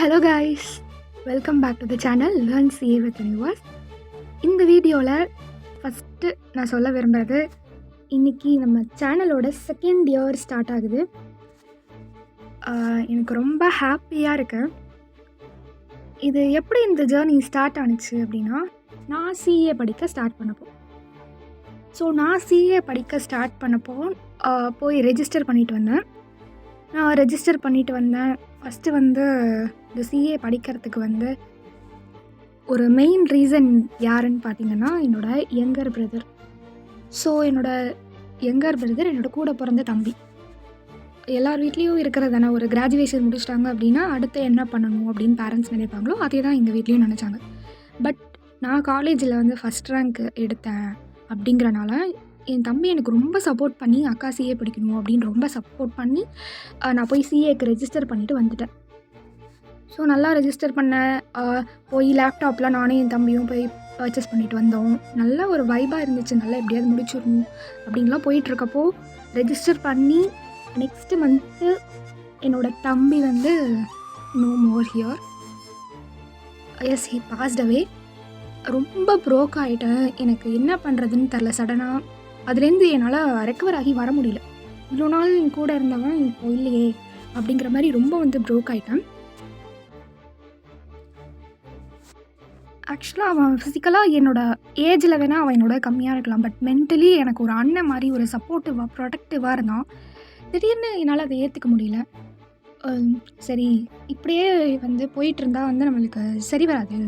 Hello guys, welcome back to the channel learn CA with universe. இந்த வீடியோவில் first நான் சொல்ல விரும்புகிறது, இன்றைக்கி நம்ம சேனலோட செகண்ட் இயர் ஸ்டார்ட் ஆகுது. எனக்கு ரொம்ப ஹாப்பியாக இருக்கு. இது எப்படி இந்த ஜேர்னி ஸ்டார்ட் ஆணுச்சு அப்படின்னா, நான் சிஏ படிக்க ஸ்டார்ட் பண்ணப்போ நான் சிஏ படிக்க ஸ்டார்ட் பண்ணப்போ போய் ரெஜிஸ்டர் பண்ணிட்டு வந்தேன். ஃபஸ்ட்டு இந்த சிஏ படிக்கிறதுக்கு ஒரு மெயின் ரீசன் யாருன்னு பார்த்தீங்கன்னா, என்னோடய யங்கர் பிரதர். என்னோடய யங்கர் பிரதர் என்னோடய கூட பிறந்த தம்பி. எல்லார் வீட்லேயும் இருக்கிறது தானே, ஒரு கிராஜுவேஷன் முடிச்சிட்டாங்க அப்படின்னா அடுத்து என்ன பண்ணணும் அப்படின்னு பேரண்ட்ஸ் நினைப்பாங்களோ அதே தான் எங்கள் வீட்லேயும் நினச்சாங்க. பட் நான் காலேஜில் ஃபஸ்ட் ரேங்க் எடுத்தேன் அப்படிங்கிறனால என் தம்பி எனக்கு ரொம்ப சப்போர்ட் பண்ணி, அக்கா சிஏ படிக்கணும் அப்படின்னு ரொம்ப சப்போர்ட் பண்ணி நான் போய் சிஏக்கு ரெஜிஸ்டர் பண்ணிவிட்டு வந்துட்டேன். நல்லா ரெஜிஸ்டர் பண்ணேன். போய் லேப்டாப்லாம் நானே என் தம்பியும் போய் பர்ச்சேஸ் பண்ணிட்டு வந்தோம். நல்ல ஒரு வைபாக இருந்துச்சு. நல்லா எப்படியாவது முடிச்சிடணும் அப்படின்லாம் போயிட்டுருக்கப்போ ரெஜிஸ்டர் பண்ணி நெக்ஸ்ட்டு மந்த்து என்னோடய தம்பி no more here. Yes, he passed away. ரொம்ப ப்ரோக் ஆகிட்டேன். எனக்கு என்ன பண்ணுறதுன்னு தெரில. சடனாக அதுலேருந்து என்னால் ரெக்கவர் ஆகி வர முடியல. இவ்வளோ நாள் என் கூட இருந்தவன் இப்போ இல்லையே அப்படிங்கிற மாதிரி ரொம்ப ப்ரோக் ஆகிட்டேன். ஆக்சுவலாக அவன் ஃபிசிக்கலாக என்னோடய ஏஜில் வேணால் அவன் என்னோட கம்மியாக இருக்கலாம். பட் மென்டலி எனக்கு ஒரு அண்ணன் மாதிரி ஒரு சப்போர்ட்டிவாக ப்ரொடக்டிவாக இருந்தான். திடீர்னு என்னால் அதை ஏற்றுக்க முடியல. சரி, இப்படியே போயிட்டு இருந்தால் நம்மளுக்கு சரி வராது.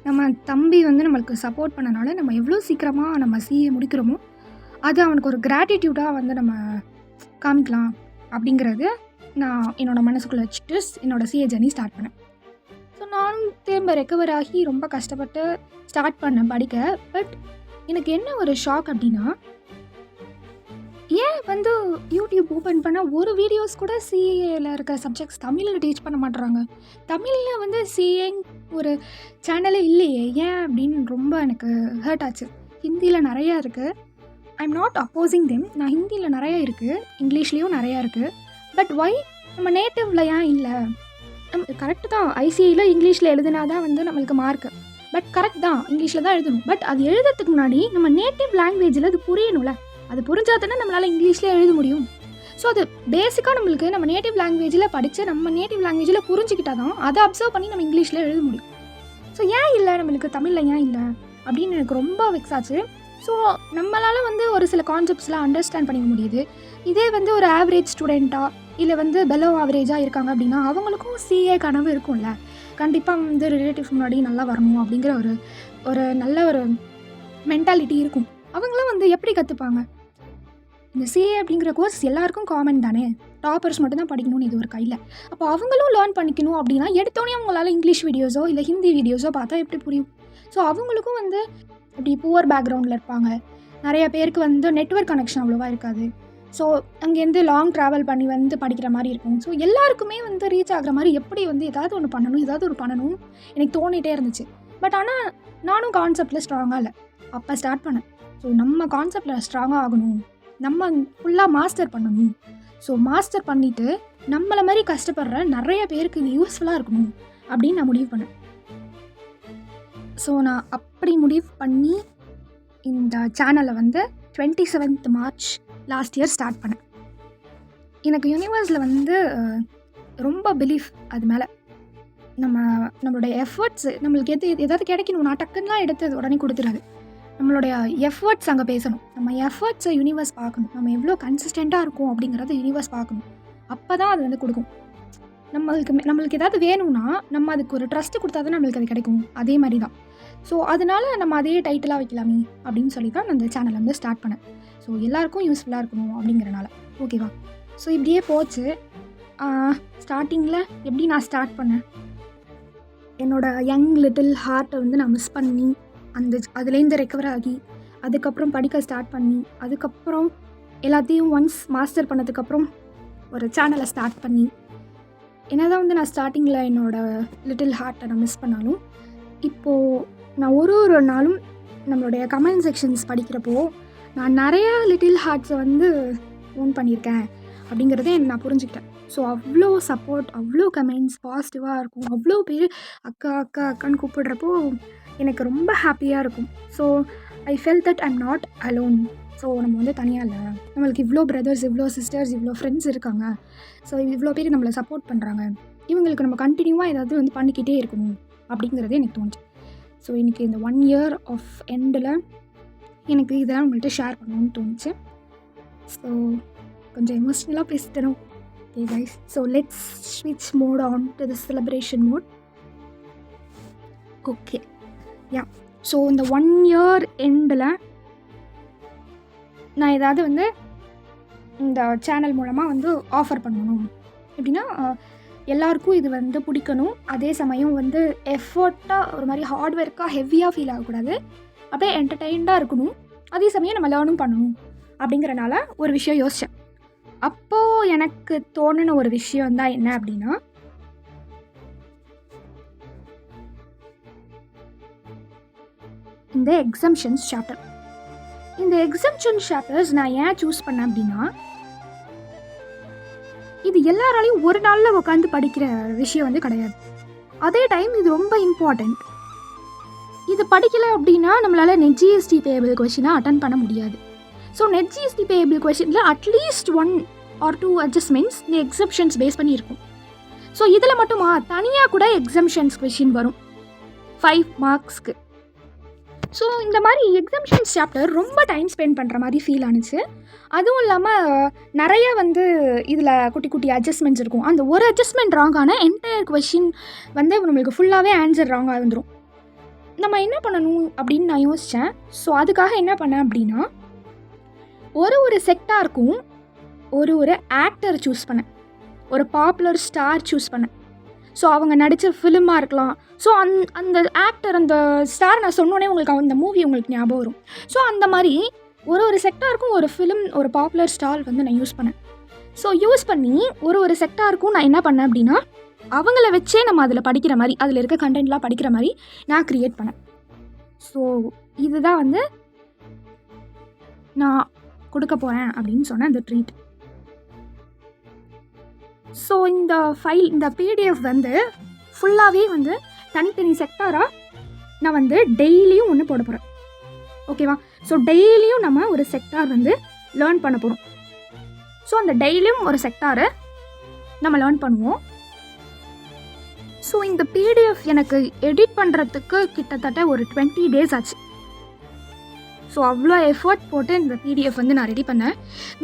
நம்ம தம்பி நம்மளுக்கு சப்போர்ட் பண்ணனால நம்ம எவ்வளோ சீக்கிரமாக நம்ம சிஏ முடிக்கிறோமோ அது அவனுக்கு ஒரு கிராட்டிடியூடாக நம்ம காமிக்கலாம் அப்படிங்கிறது நான் என்னோடய மனசுக்குள்ளே வச்சுட்டு என்னோடய சிஏ ஜர்னி ஸ்டார்ட் பண்ணேன். நானும் திரும்ப ரெக்கவர் ஆகி ரொம்ப கஷ்டப்பட்டு ஸ்டார்ட் பண்ணேன் படிக்க. பட் எனக்கு என்ன ஒரு ஷாக் அப்படின்னா, ஏன் யூடியூப் ஓப்பன் பண்ணால் ஒரு வீடியோஸ் கூட சிஏல இருக்கிற சப்ஜெக்ட்ஸ் தமிழில் டீச் பண்ண மாட்டுறாங்க. தமிழில் சிஏ ஒரு சேனலே இல்லையே, ஏன் அப்படின்னு ரொம்ப எனக்கு ஹர்ட் ஆச்சு. ஹிந்தியில் நிறையா இருக்குது. I am not opposing them. நான் ஹிந்தியில் நிறையா இருக்குது, இங்கிலீஷ்லேயும் நிறையா இருக்குது. பட் ஒய் நம்ம நேட்டிவில் ஏன் இல்லை? கரெக்டு தான், ஐசிஐயில் இங்கிலீஷில் எழுதினா தான் நம்மளுக்கு மார்க்கு. பட் கரெக்ட் தான், இங்கிலீஷில் தான் எழுதணும். பட் அது எழுதுறதுக்கு முன்னாடி நம்ம நேட்டிவ் லாங்குவேஜில் அது புரியணும்ல. அது புரிஞ்சால் தானே நம்மளால் இங்கிலீஷ்லேயே எழுத முடியும். அது பேசிக்காக நம்மளுக்கு நம்ம நேட்டிவ் லாங்குவேஜில் படித்து நம்ம நேட்டிவ் லாங்குவேஜில் புரிஞ்சுக்கிட்டா தான் அதை அப்சர்வ் பண்ணி நம்ம இங்கிலீஷில் எழுத முடியும். ஏன் இல்லை நம்மளுக்கு தமிழில் ஏன் இல்லை அப்படின்னு எனக்கு ரொம்ப வெக்ஸ் ஆச்சு. நம்மளால் ஒரு சில கான்செப்ட்ஸ்லாம் அண்டர்ஸ்டாண்ட் பண்ணிக்க முடியுது. இதே ஒரு ஆவரேஜ் ஸ்டூடெண்ட்டாக இல்லை பெலோ ஆவரேஜாக இருக்காங்க அப்படின்னா அவங்களுக்கும் சிஏ கனவு இருக்கும்ல. கண்டிப்பாக ரிலேட்டிவ்ஸ் முன்னாடி நல்லா வரணும் அப்படிங்கிற ஒரு நல்ல ஒரு மென்டாலிட்டி இருக்கும். அவங்களாம் எப்படி கற்றுப்பாங்க? இந்த சிஏ அப்படிங்கிற கோர்ஸ் எல்லாருக்கும் காமன் தானே, டாப்பர்ஸ் மட்டும்தான் படிக்கணும்னு இது ஒரு கையில். அப்போ அவங்களும் லேர்ன் பண்ணிக்கணும் அப்படின்னா எடுத்தோடனே அவங்களால இங்கிலீஷ் வீடியோஸோ இல்லை ஹிந்தி வீடியோஸோ பார்த்தா எப்படி புரியும்? அவங்களுக்கும் இப்படி புவர் பேக்ரவுண்டில் இருப்பாங்க. நிறைய பேருக்கு நெட்வொர்க் கனெக்ஷன் அவ்வளோவா இருக்காது. அங்கேருந்து லாங் ட்ராவல் பண்ணி படிக்கிற மாதிரி இருக்கும். எல்லாருக்குமே ரீச் ஆகிற மாதிரி எப்படி ஏதாவது ஒன்று பண்ணணும் எனக்கு தோணிகிட்டே இருந்துச்சு. பட் ஆனால் நானும் கான்செப்டில் ஸ்ட்ராங்காக இல்லை. அப்போ ஸ்டார்ட் பண்ணேன். நம்ம கான்செப்டில் ஸ்ட்ராங்காக ஆகணும், நம்ம ஃபுல்லாக மாஸ்டர் பண்ணணும். மாஸ்டர் பண்ணிவிட்டு நம்மளை மாதிரி கஷ்டப்படுற நிறைய பேருக்கு இது யூஸ்ஃபுல்லாக இருக்கணும் அப்படின்னு நான் முடிவு பண்ணேன். நான் அப்படி முடிவு பண்ணி இந்த சேனலை 27th March last year start பண்ணேன். எனக்கு யூனிவர்ஸில் ரொம்ப பிலீஃப் அது மேலே. நம்மளுடைய எஃபர்ட்ஸு நம்மளுக்கு எதாவது கிடைக்கணும், நான் டக்குன்னெலாம் எடுத்து உடனே கொடுத்துடாது. நம்மளுடைய எஃபர்ட்ஸ் அங்கே பேசணும். நம்ம எஃபர்ட்ஸை யூனிவர்ஸ் பார்க்கணும். நம்ம எவ்வளோ கன்சிஸ்டண்ட்டாக இருக்கும் அப்படிங்கிறத யூனிவர்ஸ் பார்க்கணும். அப்போ தான் அது கொடுக்கும். நம்மளுக்கு ஏதாவது வேணும்னா நம்ம அதுக்கு ஒரு ட்ரஸ்ட்டு கொடுத்தா தான் நம்மளுக்கு அது கிடைக்கும். அதே மாதிரி தான். அதனால் நம்ம அதே டைட்டிலாக வைக்கலாமே அப்படின்னு சொல்லி தான் நான் அந்த சேனலை ஸ்டார்ட் பண்ணேன். எல்லாருக்கும் யூஸ்ஃபுல்லாக இருக்கணும் அப்படிங்கிறனால. ஓகேவா? இப்படியே போச்சு. ஸ்டார்டிங்கில் எப்படி நான் ஸ்டார்ட் பண்ணேன், என்னோடய யங் லிட்டில் ஹார்ட்டை நான் மிஸ் பண்ணி அதுலேருந்து ரெக்கவர் ஆகி அதுக்கப்புறம் படிக்க ஸ்டார்ட் பண்ணி அதுக்கப்புறம் எல்லாத்தையும் ஒன்ஸ் மாஸ்டர் பண்ணதுக்கப்புறம் ஒரு சேனலை ஸ்டார்ட் பண்ணி என்ன தான் நான் ஸ்டார்டிங்கில் என்னோடய லிட்டில் ஹார்ட்டை நான் மிஸ் பண்ணாலும் இப்போது நான் ஒரு நாளும் நம்மளுடைய கமெண்ட் செக்ஷன்ஸ் படிக்கிறப்போ நான் நிறையா லிட்டில் ஹார்ட்ஸை ஓன் பண்ணியிருக்கேன் அப்படிங்கிறத நான் புரிஞ்சுக்கிட்டேன். ஸோ அவ்வளோ சப்போர்ட், அவ்வளோ கமெண்ட்ஸ் பாசிட்டிவாக இருக்கும். அவ்வளோ பேர் அக்கா அக்கா அக்கான்னு கூப்பிடுறப்போ எனக்கு ரொம்ப ஹாப்பியாக இருக்கும். So I fell that I'm not alone. So நம்ம வந்து தனியாக இல்லை, நம்மளுக்கு இவ்வளோ பிரதர்ஸ், இவ்வளோ சிஸ்டர்ஸ், இவ்வளோ ஃப்ரெண்ட்ஸ் இருக்காங்க. ஸோ இவ்வளோ பேர் நம்மளை சப்போர்ட் பண்ணுறாங்க. இவங்களுக்கு நம்ம கண்டினியூவாக ஏதாவது வந்து பண்ணிக்கிட்டே இருக்கணும் அப்படிங்கிறதே எனக்கு தோணுச்சு. ஸோ எனக்கு இந்த 1 year ஆஃப் எண்டில் எனக்கு இதெல்லாம் உங்கள்கிட்ட ஷேர் பண்ணணும்னு தோணுச்சு. ஸோ கொஞ்சம் எமோஷ்னலாக பேசிட்டணும். ஓகே கைஸ், ஸோ லெட்ஸ் ஸ்விட்ச் mode on to the celebration mode. Okay yeah, so இந்த 1 year எண்டில் நான் ஏதாவது வந்து இந்த சேனல் மூலமாக வந்து ஆஃபர் பண்ணணும். எப்படின்னா எல்லாருக்கும் இது வந்து பிடிக்கணும், அதே சமயம் வந்து எஃபர்ட்டாக ஒரு மாதிரி ஹார்ட் ஒர்க்காக ஹெவியாக ஃபீல் ஆகக்கூடாது, அப்படியே என்டர்டெயின்டாக இருக்கணும், அதே சமயம் நம்ம லேர்னும் பண்ணணும் அப்படிங்கிறனால ஒரு விஷயம் யோசித்தேன். அப்போது எனக்கு தோணுன ஒரு விஷயம் தான் என்ன அப்படின்னா, இந்த எக்ஸம்ஷன்ஸ் சாப்டர். இந்த எக்ஸம்ஷன் சாப்டர்ஸ் நான் ஏன் சூஸ் பண்ணேன் அப்படின்னா, இது எல்லாராலையும் ஒரு நாளில் உட்காந்து படிக்கிற விஷயம் வந்து கிடையாது. அதே டைம் இது ரொம்ப இம்பார்ட்டண்ட். இது படிக்கலை அப்படின்னா நம்மளால் நெட் ஜிஎஸ்டி பேயபிள் கொஷினை அட்டன் பண்ண முடியாது. ஸோ நெட் ஜிஎஸ்டி பேயபிள் கொஷினில் அட்லீஸ்ட் 1 or 2 அட்ஜஸ்ட்மெண்ட்ஸ் இந்த எக்ஸம்ஷன்ஸ் பேஸ் பண்ணி இருக்கும். ஸோ இதில் மட்டுமா தனியாக கூட எக்ஸம்ஷன்ஸ் கொஷின் வரும் 5 மார்க்ஸ்க்கு. ஸோ இந்த மாதிரி எக்ஸம்ஷன்ஸ் சாப்டர் ரொம்ப டைம் ஸ்பெண்ட் பண்ணுற மாதிரி ஃபீல் ஆனிச்சு. அதுவும் இல்லாமல் நிறைய வந்து இதில் குட்டி குட்டி அட்ஜஸ்ட்மெண்ட்ஸ் இருக்கும். அந்த ஒரு அட்ஜஸ்ட்மெண்ட் ராங்கான என்டையர் கொஷின் வந்து நம்மளுக்கு ஃபுல்லாகவே ஆன்சர் ராங்காக வந்துடும். நம்ம என்ன பண்ணணும் அப்படின்னு நான் யோசித்தேன். ஸோ அதுக்காக என்ன பண்ணேன் அப்படின்னா, ஒரு செக்டாருக்கும் ஒரு ஆக்டர் சூஸ் பண்ணேன், ஒரு பாப்புலர் ஸ்டார் சூஸ் பண்ணேன். ஸோ அவங்க நடித்த ஃபிலிமாக இருக்கலாம். ஸோ அந்த ஆக்டர், அந்த ஸ்டார் நான் சொன்னோன்னே உங்களுக்கு அந்த மூவி உங்களுக்கு ஞாபகம் வரும். ஸோ அந்த மாதிரி ஒரு செக்டாருக்கும் ஒரு ஃபிலிம், ஒரு பாப்புலர் ஸ்டார் வந்து நான் யூஸ் பண்ணேன். ஸோ யூஸ் பண்ணி ஒரு செக்டாருக்கும் நான் என்ன பண்ணேன் அப்படின்னா, அவங்கள வச்சே நம்ம அதில் படிக்கிற மாதிரி, அதில் இருக்க கண்டென்ட்லாம் படிக்கிற மாதிரி நான் க்ரியேட் பண்ணேன். ஸோ இதுதான் வந்து நான் கொடுக்க போகிறேன் அப்படின்னு சொன்னேன் அந்த ட்ரீட். ஸோ இந்த ஃபைல், இந்த பிடிஎஃப் வந்து ஃபுல்லாகவே வந்து தனித்தனி செக்டாராக நான் வந்து டெய்லியும் ஒன்று போட போகிறேன். ஓகேவா? ஸோ டெய்லியும் நம்ம ஒரு செக்டார் வந்து லேர்ன் பண்ண போகிறோம். ஸோ அந்த டெய்லியும் ஒரு செக்டாரை நம்ம லேர்ன் பண்ணுவோம். ஸோ இந்த பிடிஎஃப் எனக்கு எடிட் பண்ணுறதுக்கு கிட்டத்தட்ட ஒரு 20 days ஆச்சு. ஸோ அவ்வளோ எஃபர்ட் போட்டு இந்த பிடிஎஃப் வந்து நான் ரெடி பண்ணேன்.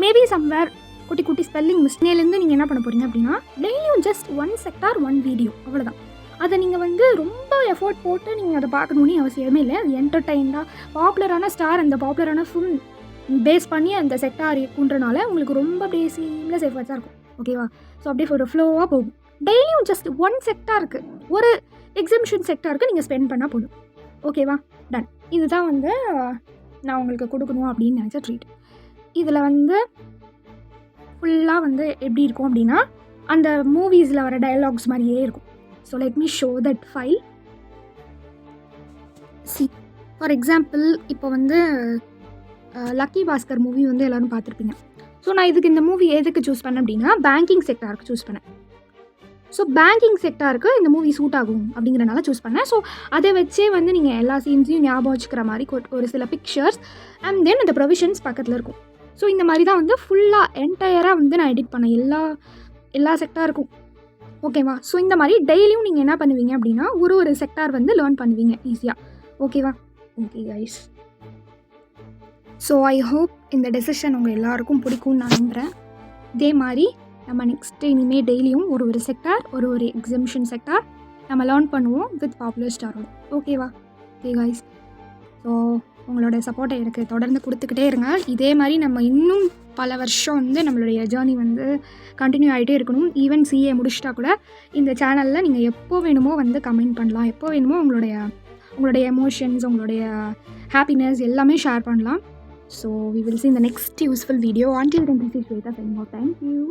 மேபி சம்வேர் குட்டி குட்டி ஸ்பெல்லிங் மிஸ்டேக்லேருந்து நீங்கள் என்ன பண்ண போகிறீங்க அப்படின்னா, டெய்லியும் ஜஸ்ட் 1 செக்டார் 1 வீடியோ, அவ்வளோதான். அதை நீங்கள் வந்து ரொம்ப எஃபோர்ட் போட்டு நீங்கள் அதை பார்க்கணுன்னு அவசியமே இல்லை. அது என்டர்டெயின்டாக பாப்புலரான ஸ்டார், அந்த பாப்புலரான ஃபிலிம் பேஸ் பண்ணி அந்த செக்டார் இருக்குன்றனால உங்களுக்கு ரொம்ப அப்படியே சீம்லெஸ் எஃபர்ட்ஸாக இருக்கும். ஓகேவா? ஸோ அப்படியே ஒரு ஃப்ளோவாக போகும். டெய்லியும் ஜஸ்ட் 1 செக்டாருக்கு, ஒரு எக்ஸிபிஷன் செக்டாருக்கு நீங்கள் ஸ்பெண்ட் பண்ணால் போதும். ஓகேவா? டன். இதுதான் வந்து நான் உங்களுக்கு கொடுக்கணும் அப்படின்னு நினச்ச ட்ரீட். இதில் வந்து ஃபுல்லாக வந்து எப்படி இருக்கும் அப்படின்னா, அந்த மூவிஸில் வர டயலாக்ஸ் மாதிரியே இருக்கும். So let me show that file. C for example, இப்போ வந்து லக்கி பாஸ்கர் மூவி வந்து எல்லோரும் பார்த்துருப்பீங்க. ஸோ நான் இதுக்கு இந்த மூவி எதுக்கு சூஸ் பண்ணேன் அப்படின்னா, பேங்கிங் செக்டாருக்கு சூஸ் பண்ணேன். ஸோ பேங்கிங் செக்டாருக்கு இந்த மூவி சூட் ஆகும் அப்படிங்கிறனால சூஸ் பண்ணேன். ஸோ அதை வச்சே வந்து நீங்கள் எல்லா சீன்ஸையும் ஞாபகம் வச்சுக்கிற மாதிரி ஒரு சில பிக்சர்ஸ் அண்ட் தென் அந்த ப்ரொவிஷன்ஸ் பக்கத்தில் இருக்கும். ஸோ இந்த மாதிரி தான் வந்து ஃபுல்லாக என்டையராக வந்து நான் எடிட் பண்ணேன் எல்லா செக்டாருக்கும். ஓகேவா? ஸோ இந்த மாதிரி டெய்லியும் நீங்கள் என்ன பண்ணுவீங்க அப்படின்னா, ஒரு செக்டார் வந்து லேர்ன் பண்ணுவீங்க ஈஸியாக. ஓகேவா? Okay guys, so I hope இந்த டெசிஷன் உங்கள் எல்லாருக்கும் பிடிக்கும்னு நான் நம்புகிறேன். இதே மாதிரி நம்ம நெக்ஸ்ட்டு இனிமேல் டெய்லியும் ஒரு செக்டார், ஒரு எக்ஸிபிஷன் செக்டார் நம்ம லேர்ன் பண்ணுவோம் வித் பாப்புலர் ஸ்டாரோட. ஓகேவா? ஓகே கைஸ், ஸோ உங்களோட சப்போர்ட்டை எனக்கு தொடர்ந்து கொடுத்துக்கிட்டே இருங்க. இதே மாதிரி நம்ம இன்னும் பல வருஷம் வந்து நம்மளுடைய ஜேர்னி வந்து கண்டினியூ ஆகிட்டே இருக்கணும். ஈவன் சிஏ முடிச்சிட்டா கூட இந்த சேனலில் நீங்கள் எப்போ வேணுமோ வந்து கமெண்ட் பண்ணலாம், எப்போ வேணுமோ உங்களுடைய எமோஷன்ஸ், உங்களுடைய ஹாப்பினஸ் எல்லாமே ஷேர் பண்ணலாம். So we will see in the next useful video. Until then, this is Shweta signing off. Thank you.